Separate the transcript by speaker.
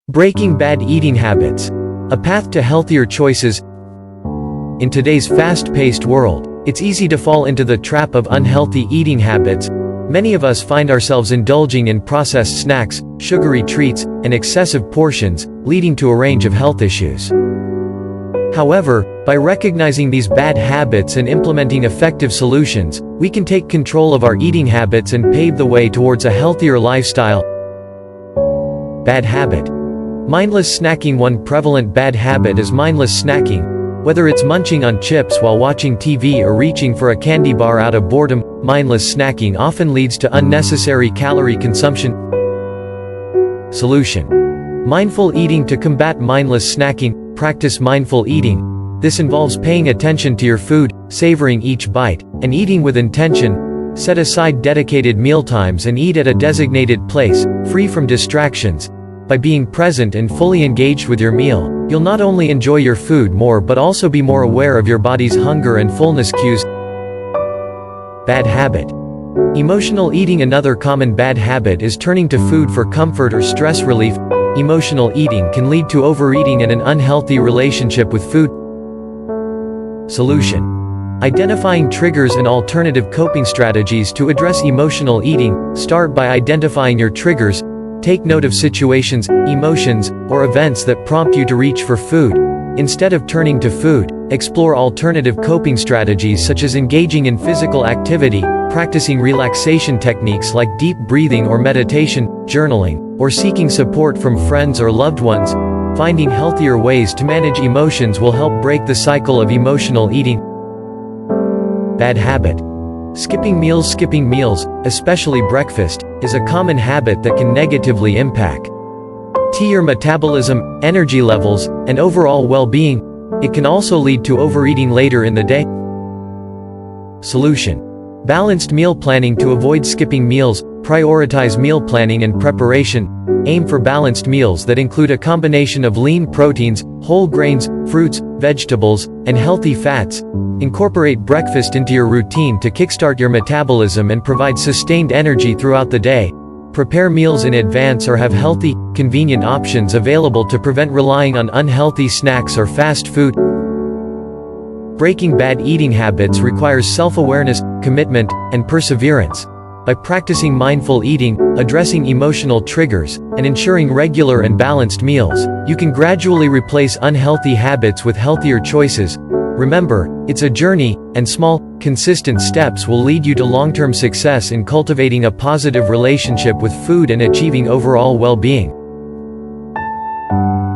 Speaker 1: Breaking bad eating habits. A path to healthier choices. In today's fast-paced world, it's easy to fall into the trap of unhealthy eating habits. Many of us find ourselves indulging in processed snacks, sugary treats, and excessive portions, leading to a range of health issues. However, by recognizing these bad habits and implementing effective solutions, we can take control of our eating habits and pave the way towards a healthier lifestyle. Bad habit. Mindless snacking. One prevalent bad habit is mindless snacking. Whether it's munching on chips while watching TV or reaching for a candy bar out of boredom, mindless snacking often leads to unnecessary calorie consumption. Solution. Mindful eating. To combat mindless snacking, practice mindful eating. This involves paying attention to your food, savoring each bite, and eating with intention. Set aside dedicated mealtimes and eat at a designated place, free from distractions. By being present and fully engaged with your meal, you'll not only enjoy your food more but also be more aware of your body's hunger and fullness cues. Bad habit. Emotional eating. Another common bad habit is turning to food for comfort or stress relief. Emotional eating can lead to overeating and an unhealthy relationship with food. Solution. Identifying triggers and alternative coping strategies. To address emotional eating, start by identifying your triggers. Take note of situations, emotions, or events that prompt you to reach for food. Instead of turning to food, explore alternative coping strategies such as engaging in physical activity, practicing relaxation techniques like deep breathing or meditation, journaling, or seeking support from friends or loved ones. Finding healthier ways to manage emotions will help break the cycle of emotional eating. Bad habit. Skipping meals. Skipping meals, especially breakfast, is a common habit that can negatively impact your metabolism, energy levels, and overall well-being. It can also lead to overeating later in the day. Solution. Balanced meal planning. To avoid skipping meals, prioritize meal planning and preparation. Aim for balanced meals that include a combination of lean proteins, whole grains, fruits, vegetables, and healthy fats. Incorporate breakfast into your routine to kickstart your metabolism and provide sustained energy throughout the day. Prepare meals in advance or have healthy, convenient options available to prevent relying on unhealthy snacks or fast food. Breaking bad eating habits requires self-awareness, commitment, and perseverance. By practicing mindful eating, addressing emotional triggers, and ensuring regular and balanced meals, you can gradually replace unhealthy habits with healthier choices. Remember, it's a journey, and small, consistent steps will lead you to long-term success in cultivating a positive relationship with food and achieving overall well-being.